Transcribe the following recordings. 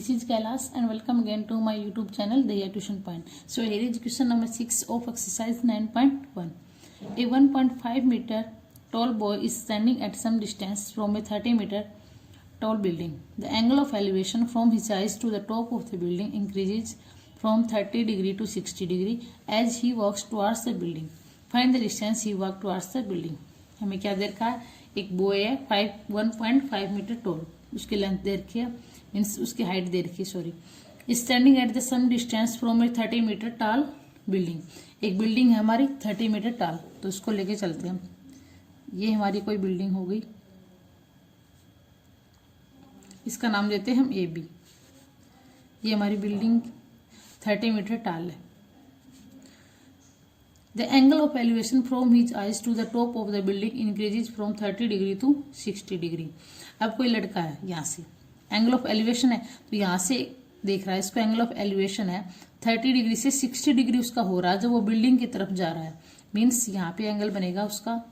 This is Kailash and welcome again to my YouTube channel Daya Tuition Point. So here is question number 6 of exercise 9.1. A 1.5 meter tall boy is standing at some distance from a 30 meter tall building. The angle of elevation from his eyes to the top of the building increases from 30 degree to 60 degree as he walks towards the building. Find the distance he walked towards the building. हमें क्या दे रखा है, एक boy है 1.5 metre tall, उसकी length दे रखी है, मीन्स उसकी हाइट दे रखी है, sorry. Standing at the some distance from a 30 metre tall building. एक बिल्डिंग है हमारी 30 मीटर टाल, तो उसको लेके चलते हैं हम। ये हमारी कोई बिल्डिंग हो गई, इसका नाम देते हैं हम AB। ये हमारी बिल्डिंग 30 मीटर टाल है। The angle of elevation from his eyes to the top of the building increases from 30 degree to 60 degree। अब कोई लड़का है, यहाँ से एंगल ऑफ एलिवेशन है, तो यहाँ से देख रहा है, इसको एंगल ऑफ एलिवेशन है 30 डिग्री से 60 डिग्री उसका हो रहा है जब वो बिल्डिंग की तरफ जा रहा है। मीन्स यहाँ पे एंगल बनेगा उसका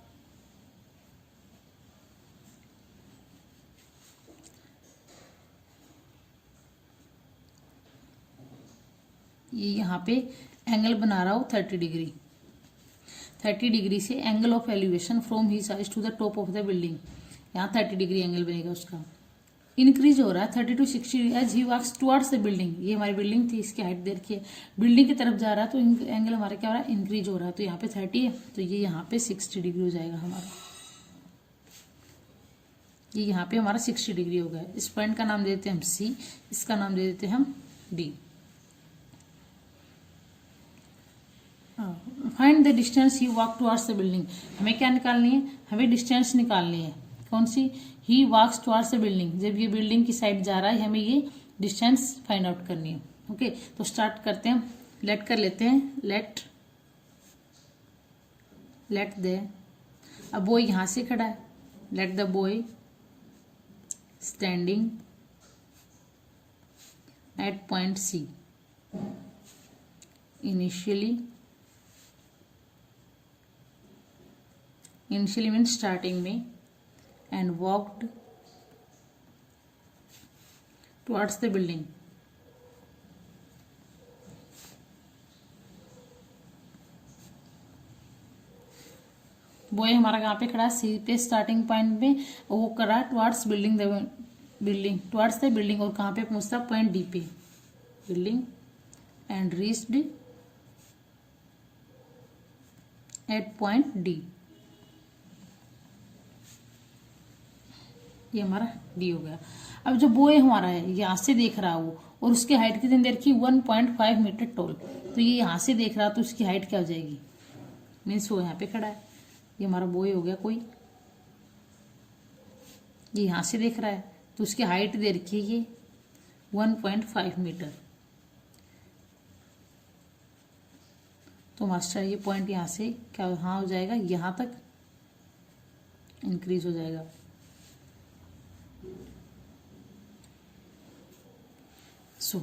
ये यहाँ पे एंगल बना रहा हो 30 डिग्री। 30 डिग्री से angle of elevation from his eyes to the top of the building, यहाँ 30 डिग्री एंगल बनेगा उसका। इंक्रीज हो रहा है 30 to 60 as he walks towards the building. ये हमारी बिल्डिंग थी, इसकी हाइट दे रखी है, बिल्डिंग की तरफ जा रहा है तो एंगल हमारा क्या हो रहा है, इंक्रीज हो रहा है। तो यहाँ पे 30 है, तो ये यहाँ पे 60 डिग्री हो जाएगा हमारा। ये यहाँ पे हमारा 60 डिग्री हो गया। इस पॉइंट का नाम दे देते हैं हम C, इसका नाम दे देते हैं हम D। Find the distance he walk towards the building. हमें क्या निकालनी है, हमें डिस्टेंस निकालनी है। कौन सी, ही वॉक्स टुवर्ड्स द बिल्डिंग। जब ये बिल्डिंग की साइड जा रहा है हमें ये डिस्टेंस फाइंड आउट करनी है। ओके, तो स्टार्ट करते हैं, लेट कर लेते हैं, लेट दे। अब बॉय यहां से खड़ा है, let the boy standing at point C initially means starting में, and walked towards the building. Boy हमारा कहाँ पे खड़ा है, C पे स्टार्टिंग पॉइंट में, वो कर रहा है टुवर्ड्स टुवर्ड्स द बिल्डिंग, और कहाँ पे पहुंचता है, पॉइंट D पे, building, and reached eight point D। ये हमारा D हो गया। अब जो बॉय हमारा है यहाँ से देख रहा है वो, और उसकी हाइट कितनी देर की, 1.5 मीटर टॉल। तो ये यहाँ से देख रहा तो उसकी हाइट क्या हो जाएगी, मीन्स वो यहाँ पे खड़ा है, ये हमारा बॉय हो गया कोई। ये यहाँ से देख रहा है तो उसकी हाइट दे रखी है ये 1.5 मीटर। तो मास्टर ये पॉइंट यहाँ से क्या हाँ हो जाएगा, यहाँ तक इंक्रीज हो जाएगा।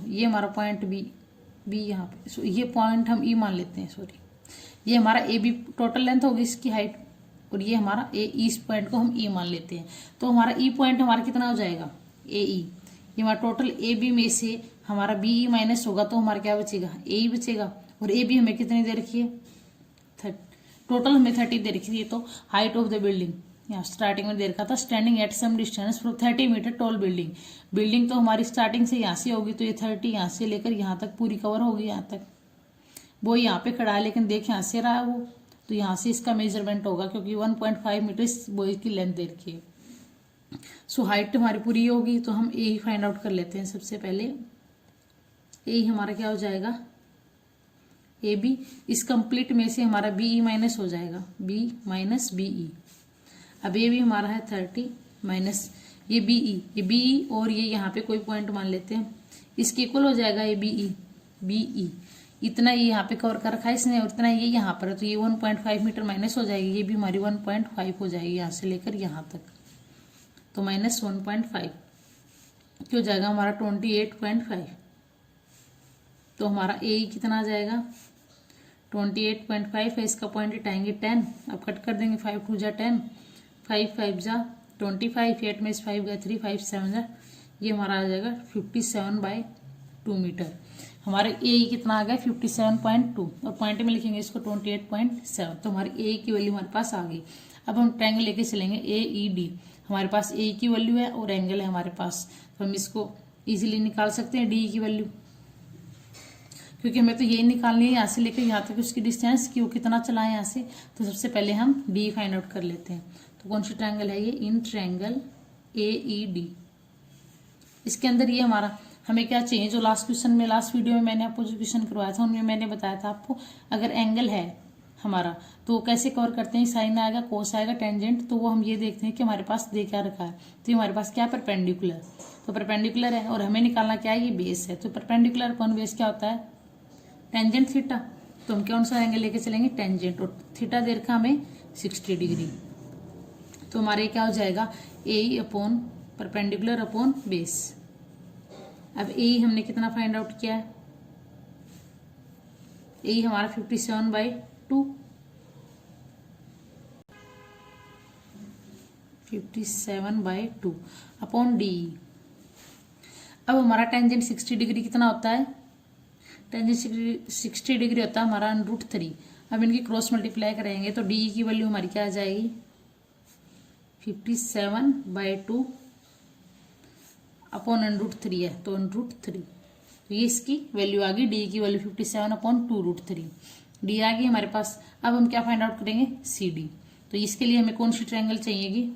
ये हमारा पॉइंट बी यहाँ पे, ये पॉइंट हम E मान लेते हैं, सॉरी। ये हमारा AB टोटल लेंथ होगी इसकी हाइट, और ये हमारा इस पॉइंट को हम E मान लेते हैं। तो हमारा E पॉइंट हमारा कितना हो जाएगा, AE। ये हमारा टोटल AB में से हमारा BE माइनस होगा तो हमारा क्या बचेगा, AE बचेगा। और AB हमें कितनी दे रखी है, टोटल हमें 30 दे रखी थी। तो हाइट ऑफ द बिल्डिंग यहाँ स्टार्टिंग में दे रखा था, standing at some distance from 30 metre tall building. Building तो हमारी स्टार्टिंग से यहाँ से होगी, तो ये 30 यहाँ से लेकर यहाँ तक पूरी कवर होगी यहाँ तक। वो यहाँ पे खड़ा है लेकिन देख यहाँ से रहा है वो, तो यहाँ से इसका मेजरमेंट होगा क्योंकि 1.5 मीटर इस बॉय की लेंथ दे रखी है। सो हाइट हमारी पूरी होगी, तो हम ए फाइंड आउट कर लेते हैं। सबसे पहले ए हमारा क्या हो जाएगा, AB। इस कंप्लीट में से हमारा BE माइनस हो जाएगा, B माइनस BE। अब ये भी हमारा है 30 माइनस ये BE, और ये यहाँ पे कोई पॉइंट मान लेते हैं, इसके इक्वल हो जाएगा ये BE। इतना ये यहाँ पे कवर कर रखा है इसने, और इतना ये यहाँ पर है, तो ये 1.5 मीटर माइनस हो जाएगी। ये भी हमारी 1.5 हो जाएगी यहाँ से लेकर यहाँ तक, तो माइनस 1.5 क्या हो जाएगा हमारा 28.5। तो हमारा A कितना आ जाएगा, 28.5 है, इसका पॉइंट हटाएंगे 10, अब कट कर देंगे, 5 2 जा 10, 5 5 जा 25, 8 में 5 गया 3, 5 7 जा ये हमारा आ जाएगा 57/2 मीटर। हमारे ए कितना आ गया 57.2 और पॉइंट में लिखेंगे इसको 28.7। तो हमारी ए की वैल्यू हमारे पास आ गई। अब हम ट्रायंगल लेके चलेंगे AED। हमारे पास ए की वैल्यू है और एंगल है हमारे पास, तो हम इसको इजीली निकाल सकते हैं डी की वैल्यू, क्योंकि हमें तो ये निकालनी है यहाँ से लेकर यहाँ तक उसकी डिस्टेंस कि वो कितना चला है यहाँ से। तो सबसे पहले हम डी फाइंड आउट कर लेते हैं। तो कौन सी ट्रायंगल है ये, इन ट्रायंगल AED। इसके अंदर ये हमारा हमें क्या चाहिए, जो लास्ट क्वेश्चन में लास्ट वीडियो में मैंने आपको जो क्वेश्चन करवाया था उनमें मैंने बताया था आपको, अगर एंगल है हमारा तो कैसे कवर करते हैं, साइन आएगा, कोस आएगा, टेंजेंट। तो वो हम ये देखते हैं कि हमारे पास दे क्या रखा है। तो ये हमारे पास क्या है, परपेंडिकुलर। तो परपेंडिकुलर है और हमें निकालना क्या है, ये बेस है। तो परपेंडिकुलर अपॉन बेस क्या होता है, टेंजेंट थीटा। तो हम कौन सा एंगल लेके चलेंगे, टेंजेंट, और थीटा दे रखा हमें 60 डिग्री। तो हमारे क्या हो जाएगा, ए अपॉन परपेंडिकुलर अपॉन बेस। अब ए हमने कितना फाइंड आउट किया है, ए हमारा 57/2, 57/2 अपॉन डी। अब हमारा टेंजेंट 60 डिग्री कितना होता है, टेंजेंट 60 डिग्री होता है हमारा √3। अब इनकी क्रॉस मल्टीप्लाई करेंगे तो डी की वैल्यू हमारी क्या आ जाएगी, 57/2 अपॉन √3 है, तो √3। तो ये इसकी वैल्यू आ गई, डी की वैल्यू 57/2√3। डी आ गई हमारे पास। अब हम क्या फाइंड आउट करेंगे, CD। तो इसके लिए हमें कौन सी ट्रायंगल चाहिएगी,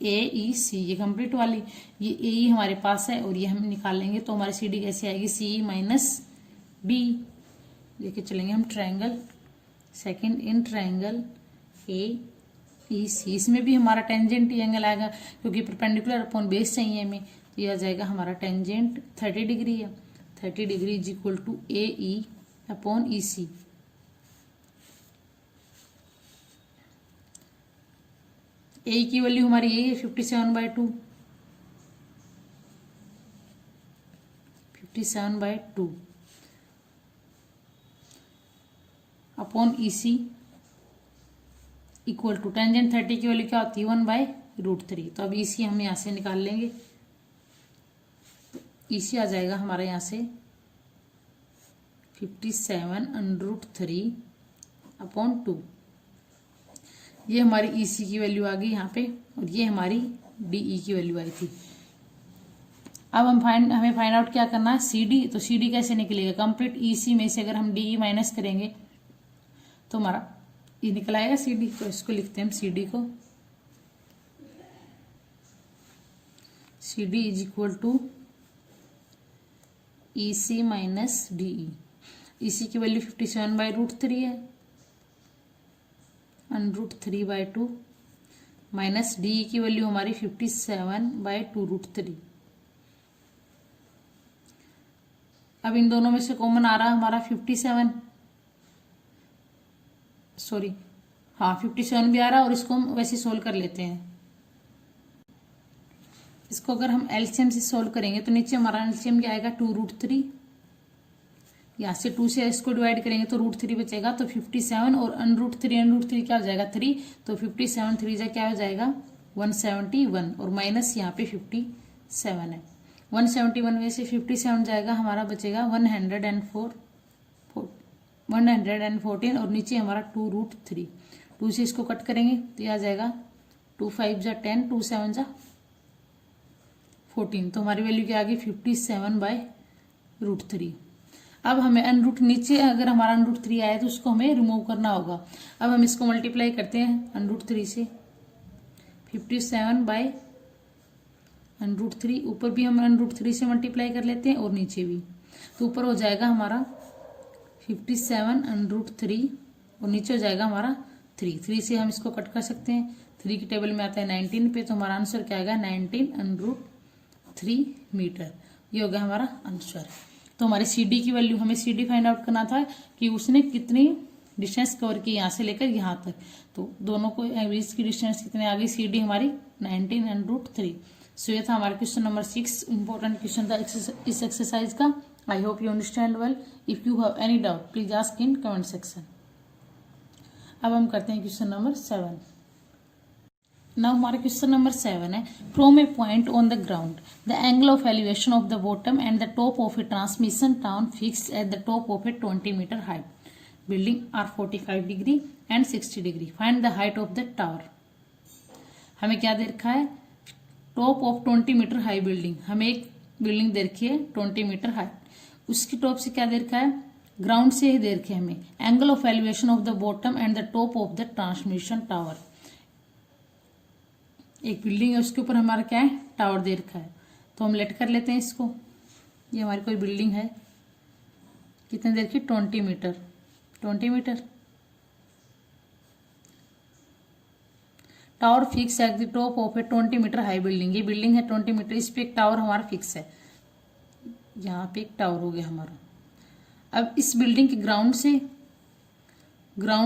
AEC, ये कंप्लीट वाली। ये AE हमारे पास है और ये हम निकालेंगे तो हमारी CD कैसे आएगी, CE - B। लेके चलेंगे हम triangle second, in triangle AEC। इसमें भी हमारा टेंजेंट एंगल आएगा क्योंकि परपेंडिकुलर अपॉन बेस चाहिए हमें। तो यह आ जाएगा हमारा टेंजेंट 30 डिग्री है, 30 degree is equal to AE upon EC। A की वैल्यू हमारी यही है 57/2, 57/2 upon EC equal to tangent 30 की वैल्यू क्या होती है, 1/√3। तो अब EC हम यहाँ से निकाल लेंगे। EC आ जाएगा हमारा यहाँ से 57√3 अपॉन 2। ये हमारी EC की वैल्यू आ गई यहाँ पे और ये हमारी DE की वैल्यू आई थी। अब हमें फाइंड आउट क्या करना है, CD। तो CD कैसे निकलेगा, कंप्लीट EC में से अगर हम DE माइनस करेंगे तो हमारा ये निकल आएगा CD। तो इसको लिखते हैं हम CD को, CD is equal to EC minus DE। EC की वैल्यू 57/√3 है, √3/2 माइनस DE की वैल्यू हमारी 57/2√3। अब इन दोनों में से कॉमन आ रहा है हमारा 57, सॉरी हाँ 57 भी आ रहा है। और इसको हम वैसे सोल्व कर लेते हैं। इसको अगर हम एलसीएम से सोल्व करेंगे तो नीचे हमारा एलसीएम क्या आएगा, 2√3। यहाँ से 2 से इसको डिवाइड करेंगे तो √3 बचेगा। तो 57 और √3 क्या हो जाएगा, 3। तो 57 3 जा क्या हो जाएगा, 171 और माइनस यहाँ पे 57 है। 171 में से 57 जाएगा, हमारा बचेगा 114 और नीचे हमारा 2√3। 2 से इसको कट करेंगे तो यह आ जाएगा 2 5 जा 10, 2 7 जा 14। तो हमारी वैल्यू क्या आ गई, 57/√3। अब हमें √, नीचे अगर हमारा √3 आया तो उसको हमें रिमूव करना होगा। अब हम इसको मल्टीप्लाई करते हैं √3 से, 57/√3। ऊपर भी हम √3 से मल्टीप्लाई कर लेते हैं और नीचे भी। तो ऊपर हो जाएगा हमारा 57/√3 और नीचे हो जाएगा हमारा 3 से हम इसको कट कर सकते हैं। 3 की टेबल में आता है 19 पे, तो हमारा आंसर क्या आएगा, 19√3 मीटर। ये हो गया हमारा आंसर। तो हमारे CD की वैल्यू, हमें CD फाइंड आउट करना था कि उसने कितनी डिस्टेंस कवर की यहाँ से लेकर यहाँ तक। तो दोनों को एवरेज की डिस्टेंस कितनी आ गई, CD हमारी 19√3। सो ये था हमारा क्वेश्चन नंबर 6, इंपॉर्टेंट क्वेश्चन था इस एक्सरसाइज का। I hope you understand well. If you have any doubt please ask in comment section. अब हम करते हैं क्वेश्चन नंबर 7। नाउ हमारा क्वेश्चन नंबर 7 है, from a point on the ground the angle of elevation of the bottom and the top of a transmission tower fix at the top of a 20 metre height building are 45 degree and 60 degree, find the height of the tower. हमें क्या दे रखा है, top of 20 metre high building, हमें एक building दे रखी है 20 metre high, उसकी टॉप से क्या दे रखा है, ग्राउंड से ही दे रखे हमें angle of elevation of the bottom and the top of the transmission tower. एक बिल्डिंग है उसके ऊपर हमारा क्या है, टावर दे रखा है, तो हम लेट कर लेते हैं इसको। ये हमारी कोई बिल्डिंग है, कितने देर की, 20 metre, 20 metre. Tower fix at the top of a 20 metre high building, ये बिल्डिंग है 20 मीटर, इस पे एक टावर हमारा फिक्स है, यहाँ पे एक टावर हो गया हमारा। अब इस बिल्डिंग के ग्राउंड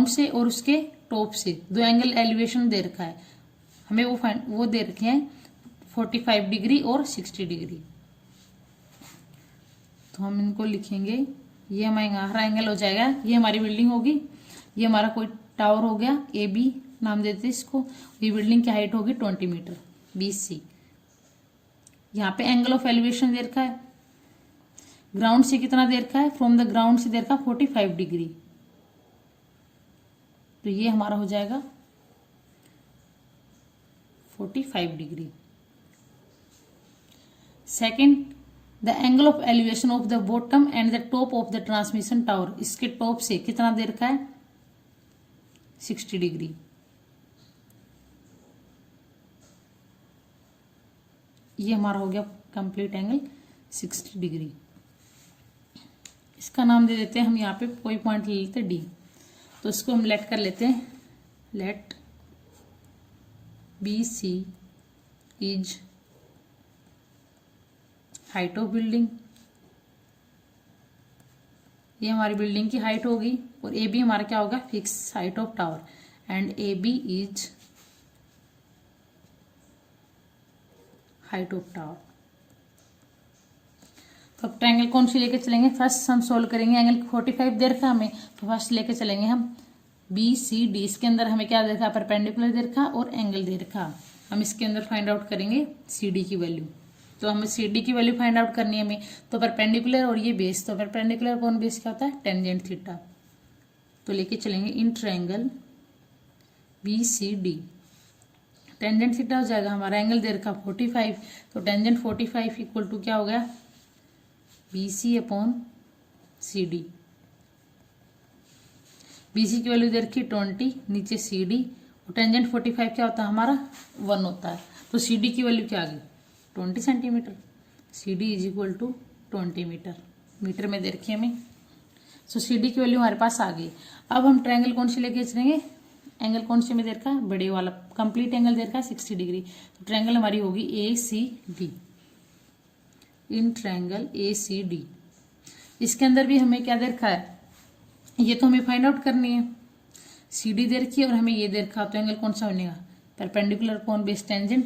से और उसके टॉप से दो एंगल एलिवेशन दे रखा है हमें, वो दे रखे हैं 45 डिग्री और 60 डिग्री। तो हम इनको लिखेंगे, ये हमारा एंगल हो जाएगा, ये हमारी बिल्डिंग होगी, ये हमारा कोई टावर हो गया, ए बी नाम देते हैं इसको। ये बिल्डिंग की हाइट होगी 20 मीटर, BC। यहाँ पे एंगल ऑफ एलिवेशन दे रखा है, ग्राउंड से कितना दे रखा है, फ्रॉम द ग्राउंड से दे रखा 45 डिग्री, तो ये हमारा हो जाएगा 45 degree. Second, the angle of elevation of the bottom and the top of the transmission tower, इसके टॉप से कितना दे रखा है, 60 डिग्री। ये हमारा हो गया कंप्लीट एंगल 60 डिग्री। इसका नाम दे देते हैं हम, यहाँ पे कोई पॉइंट ले लेते हैं D, तो इसको हम लेट कर लेते हैं, let BC is height of building, ये हमारी बिल्डिंग की हाइट होगी, और AB हमारा क्या होगा, fix height of tower, and AB is height of tower. तो अब ट्रायंगल कौन सी लेके चलेंगे, फर्स्ट हम सोल्व करेंगे, एंगल 45 दे रखा हमें, तो फर्स्ट लेके चलेंगे हम BCD, इसके अंदर हमें क्या दे रखा, परपेंडिकुलर दे रखा और एंगल दे रखा। हम इसके अंदर फाइंड आउट करेंगे CD की वैल्यू, तो हमें CD की वैल्यू फाइंड आउट करनी है हमें, तो परपेंडिकुलर और ये बेस, तो परपेंडिकुलर कौन बेस क्या होता है, टेंजेंट थीटा। तो लेके चलेंगे in triangle BCD, tangent theta हो जाएगा हमारा, एंगल दे रखा 45, तो टेंजेंट 45 इक्वल टू क्या हो गया, BC अपॉन CD। BC की वैल्यू दे रखी 20, नीचे CD, और टेंजेंट 45 क्या होता है हमारा, 1 होता है, तो CD की वैल्यू क्या आ गई, 20 centimetre. CD is equal to 20 metre, metre में दे रखी हमें, सो CD की वैल्यू हमारे पास आ गई। अब हम ट्रायंगल कौन से लेके चलेंगे, एंगल कौन से में दे रखा है, बड़े वाला, कंप्लीट एंगल दे रखा है 60 डिग्री, तो ट्रायंगल हमारी होगी ACD, इन ट्रायंगल ACD। इसके अंदर भी हमें क्या दे रखा है, ये तो हमें फाइंड आउट करनी है, CD दे रखी है और हमें ये दे रखा, तो एंगल कौन सा बनेगा, perpendicular upon base tangent,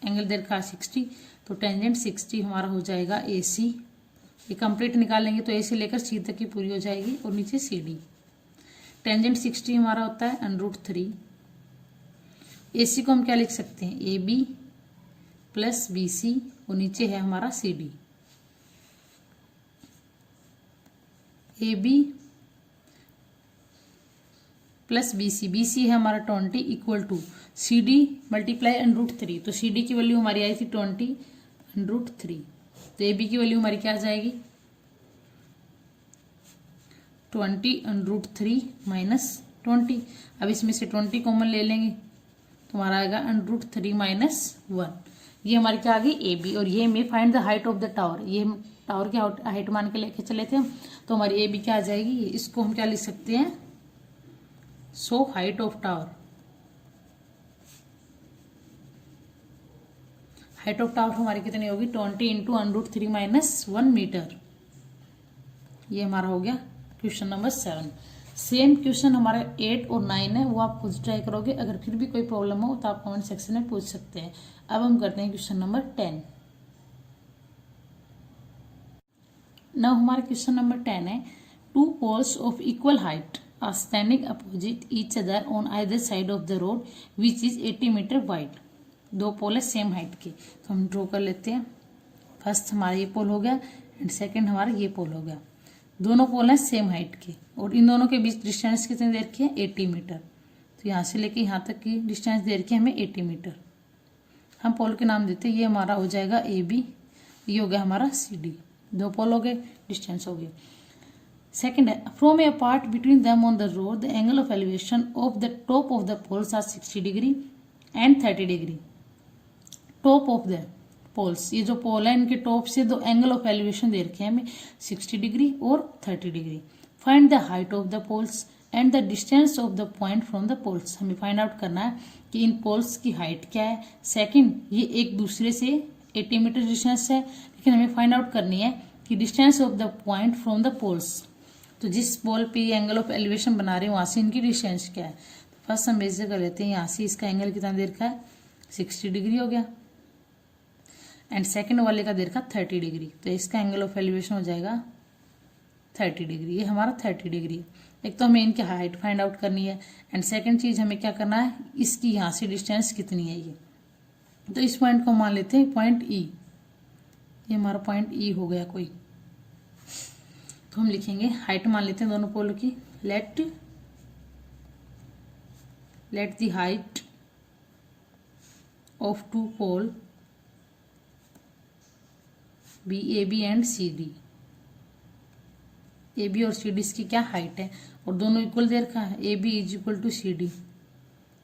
angle दे रखा 60, तो टेंजेंट 60 हमारा हो जाएगा AC। ये कंप्लीट निकालेंगे तो A से लेकर C तक की पूरी हो जाएगी, और नीचे CD। टेंजेंट 60 हमारा होता है √3, AC को हम क्या लिख सकते हैं, AB प्लस BC, और नीचे है हमारा CD। AB plus BC, BC है हमारा 20 इक्वल टू CD मल्टीप्लाई √3, तो CD की वैल्यू हमारी आई थी 20 √3, तो AB की वैल्यू हमारी क्या आ जाएगी, 20 √3 माइनस 20। अब इसमें से 20 कॉमन ले लेंगे, तो हमारा आएगा √3 माइनस 1, ये हमारी क्या आ गई AB। और ये में find the height of the tower, ये हम टावर की हाइट मान के लेके चले थे, तो हमारी AB क्या आ जाएगी, इसको हम क्या लिख सकते हैं, सो height of tower, height of tower हमारी कितनी होगी, 20 इंटू √3 माइनस 1 मीटर। ये हमारा हो गया क्वेश्चन नंबर 7। सेम क्वेश्चन हमारा 8 और 9 है, वो आप खुद ट्राई करोगे, अगर फिर भी कोई प्रॉब्लम हो तो आप कमेंट सेक्शन में पूछ सकते हैं। अब हम करते हैं क्वेश्चन नंबर 10। नाउ हमारा क्वेश्चन नंबर 10 है, two poles of equal height are standing opposite each other on either side of the road which is 80 metre wide. दो पोल है सेम हाइट के, तो हम ड्रॉ कर लेते हैं। फर्स्ट हमारा ये पोल हो गया एंड सेकंड हमारा ये पोल हो गया। दोनों पोल हैं सेम हाइट के और इन दोनों के बीच डिस्टेंस कितनी दे रखी है 80 मीटर। तो यहाँ से लेके यहाँ तक की डिस्टेंस दे रखी है हमें 80 मीटर। हम पोल के नाम देते हैं, ये हमारा हो जाएगा AB, ये हो गया हमारा CD। दो पोल हो गए, डिस्टेंस हो गए। सेकंड है from a part between them on the road the angle of elevation of the top of the poles are 60 degree and 30 degree. Top of the poles, ये जो पोल है इनके टॉप से दो एंगल ऑफ एलिवेशन दे रखे हैं हमें 60 डिग्री और 30 degree. Find the height of the poles and the distance of the point from the poles. हमें फाइंड आउट करना है कि इन पोल्स की हाइट क्या है। सेकंड, ये एक दूसरे से 80 मीटर डिस्टेंस है, लेकिन हमें फाइंड आउट करनी है कि distance of the point from the poles. तो जिस पोल पे ये एंगल ऑफ एलिवेशन बना रहे हैं वहां से इनकी डिस्टेंस क्या है। तो फर्स्ट हम मेजर कर लेते हैं, यहाँ से इसका एंगल कितना दे रखा है 60 डिग्री हो गया एंड सेकंड वाले का दे रखा 30 डिग्री। तो इसका एंगल ऑफ एलिवेशन हो जाएगा 30 डिग्री। ये हमारा 30 डिग्री। एक तो हमें इनकी हाइट फाइंड आउट करनी है एंड सेकंड चीज हमें क्या करना है, इसकी यहाँ से डिस्टेंस कितनी है ये। तो इस पॉइंट को मान लेते हैं पॉइंट E। ये हमारा पॉइंट E हो गया कोई। तो हम लिखेंगे हाइट मान लेते हैं दोनों पोलों की। Let the height of two pole be AB and CD। AB और CD इसकी क्या हाइट है और दोनों इक्वल दे रखा है। AB is equal to CD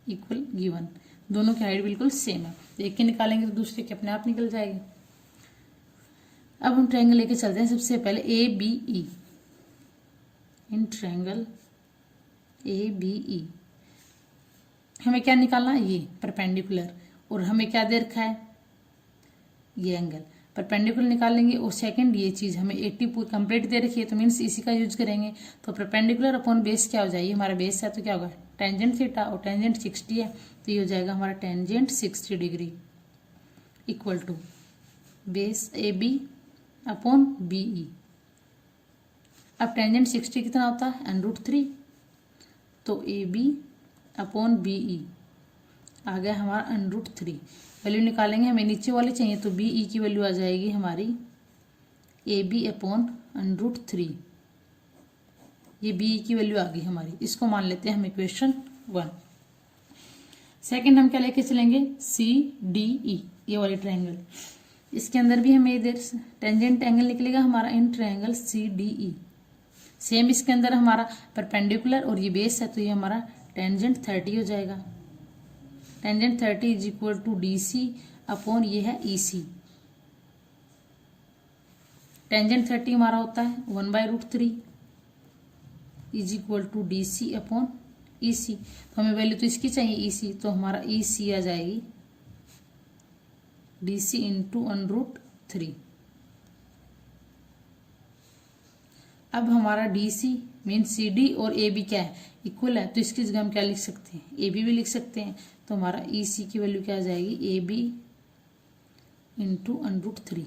equal given. दोनों की हाइट बिल्कुल सेम है, तो एक के निकालेंगे तो दूसरे के अपने आप निकल जाएगी। अब हम ट्रायंगल लेके चलते हैं। सबसे पहले ABE। इन ट्रायंगल ABE हमें क्या निकालना है, ये परपेंडिकुलर, और हमें क्या दे रखा है ये एंगल। परपेंडिकुलर निकालेंगे और सेकंड ये चीज हमें 80 कंप्लीट दे रखी है, तो मीन्स इसी का यूज करेंगे। तो परपेंडिकुलर अपॉन बेस क्या हो जाएगी, हमारा बेस है तो क्या होगा टेंजेंट थीटा, और टेंजेंट 60 है तो ये हो जाएगा हमारा tangent 60 degree equal to base AB upon BE। अब टेंजेंट 60 कितना होता है √3, तो AB अपॉन BE आ गया हमारा √3। वैल्यू निकालेंगे, हमें नीचे वाली चाहिए तो BE की वैल्यू आ जाएगी हमारी AB अपॉन √3। ये BE की वैल्यू आ गई हमारी, इसको मान लेते हैं हम इक्वेशन 1। सेकंड हम क्या लेके चलेंगे CDE, ये वाली ट्रायंगल। इसके अंदर भी हमें इधर टेंजेंट एंगल निकलेगा हमारा इन ट्रायंगल CDE। सेम इसके अंदर हमारा परपेंडिकुलर और ये बेस है तो ये हमारा टेंजेंट 30 हो जाएगा। Tangent 30 is equal to DC upon ये है EC। टेंजेंट 30 हमारा होता है 1/√3 is equal to DC upon EC। तो हमें वैल्यू तो इसकी चाहिए EC, तो हमारा EC आ जाएगी DC इंटू √3। अब हमारा DC मीन CD और AB क्या है इक्वल है, तो इसकी जगह हम क्या लिख सकते हैं AB भी लिख सकते हैं। तो हमारा EC की वैल्यू क्या आ जाएगी AB इंटू √3।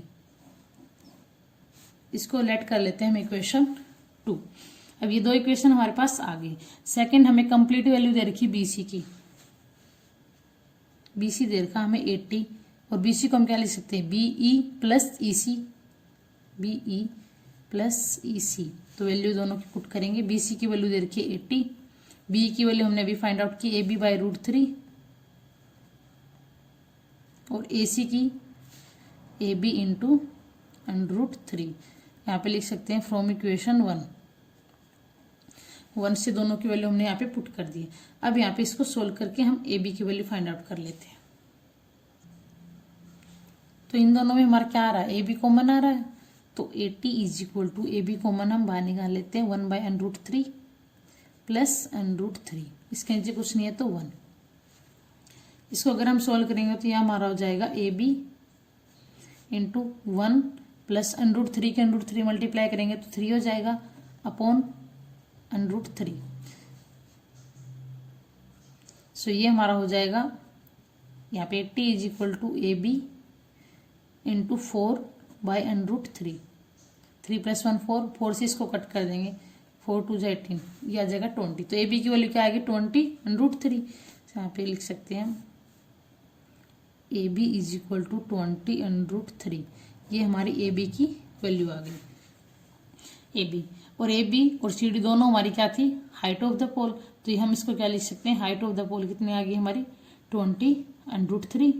इसको लेट कर लेते हैं हम इक्वेशन 2। अब ये दो इक्वेशन हमारे पास आ गई। सेकंड हमें कंप्लीट वैल्यू दे रखी BC की। BC दे रखा हमें 80 और BC को हम क्या लिख सकते हैं BE plus EC। BE plus EC, तो वैल्यू दोनों की पुट करेंगे। BC की वैल्यू दे रखी है 80, BE की वैल्यू हमने अभी फाइंड आउट की AB/√3 और AC की AB इंटू √3। यहाँ पे लिख सकते हैं फ्रॉम इक्वेशन 1 से दोनों की वैल्यू हमने यहाँ पे पुट कर दी। अब यहाँ पे इसको सोल्व करके हम AB की वैल्यू फाइंड आउट कर लेते हैं। तो इन दोनों में हमारा क्या आ रहा है AB कॉमन आ रहा है, तो 80 is equal to AB common हम बाहर निकाल लेते हैं 1/√3 प्लस √3। इसके नीचे कुछ नहीं है तो 1। इसको अगर हम सोल्व करेंगे तो यह हमारा हो जाएगा AB इंटू 1 प्लस √3 के √3 मल्टीप्लाई करेंगे तो 3 हो जाएगा अपॉन √3। सो ये हमारा हो जाएगा यहाँ पे 80 is equal to AB into 4/√3। 3 + 1 4, 4 से इसको कट कर देंगे 4 2 18, ये आ जाएगा 20। तो ए बी की वैल्यू क्या आएगी 20√3। यहाँ पे लिख सकते हैं हम A B is equal to 20√3। ये हमारी ए बी की वैल्यू आ गई। ए बी और ए बी और सी डी दोनों हमारी क्या थी, हाइट ऑफ द पोल। तो ये हम इसको क्या लिख सकते हैं, हाइट ऑफ द पोल कितनी आ गई हमारी 20√3।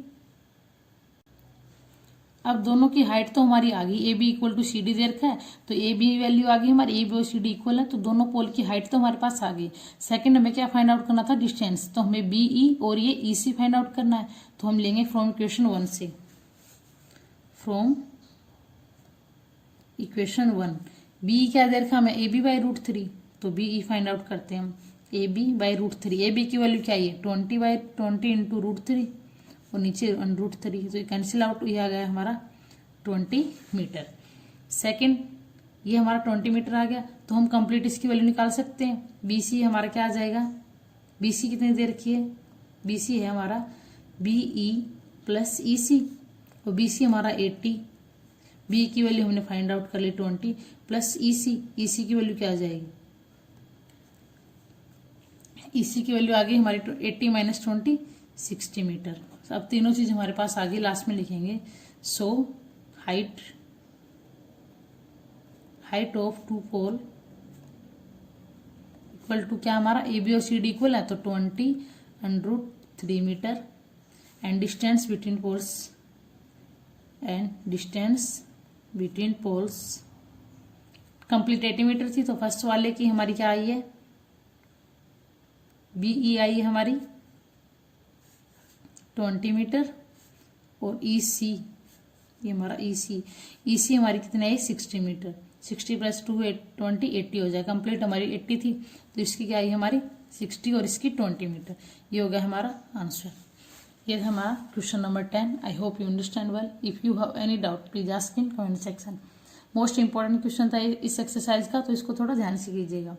अब दोनों की हाइट तो हमारी आ गई, A B equal to C D दे रखा है, तो ए बी वैल्यू आ गई हमारी, ए बी और सी डी इक्वल है, तो दोनों पोल की हाइट तो हमारे पास आ गई। सेकंड हमें क्या फाइंड आउट करना था, डिस्टेंस। तो हमें बी ई और ये ई सी फाइंड आउट करना है। तो हम लेंगे फ्रॉम इक्वेशन 1 से, फ्रॉम इक्वेशन 1 बी क्या दे रखा हमें, ए बी बाई √3। तो बी ई फाइंड आउट करते हैं हम, A B by √3। A B की वैल्यू क्या है 20 इंटू √3 और नीचे √3, तो ये कैंसिल आउट, ये आ गया हमारा 20 मीटर। सेकंड ये हमारा 20 मीटर आ गया, तो हम कंप्लीट इसकी वैल्यू निकाल सकते हैं। बी सी हमारा क्या आ जाएगा, बी सी कितनी दे रखी है, बी सी है हमारा बी ई प्लस ई सी, और बी सी हमारा 80। बी की वैल्यू हमने फाइंड आउट कर ली 20 प्लस ई सी की वैल्यू क्या आ जाएगी, ई सी की वैल्यू आ गई हमारी 80 माइनस 20 60 मीटर। अब तीनों चीज हमारे पास आ गई, लास्ट में लिखेंगे so height of two pole equal to क्या हमारा, ए बी और सी डी इक्वल है तो 20√3 metre, and distance between poles complete 80 metre थी। तो फर्स्ट वाले की हमारी क्या आई है, बी ई आई है हमारी 20 मीटर, और ई सी ये हमारा ई सी हमारी कितनी आई 60 मीटर। 60 प्लस 2 20 80 हो जाए, कंप्लीट हमारी 80 थी, तो इसकी क्या आई हमारी 60 और इसकी 20 मीटर। ये हो गया हमारा आंसर। ये है हमारा question number 10। I hope you understand well. If you have any doubt please ask in comment section. Most important question था इस एक्सरसाइज का, तो इसको थोड़ा ध्यान से कीजिएगा।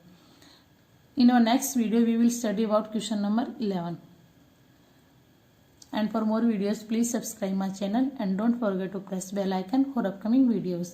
In our next video we will study about question number 11. And for more videos, please subscribe my channel and don't forget to press bell icon for upcoming videos.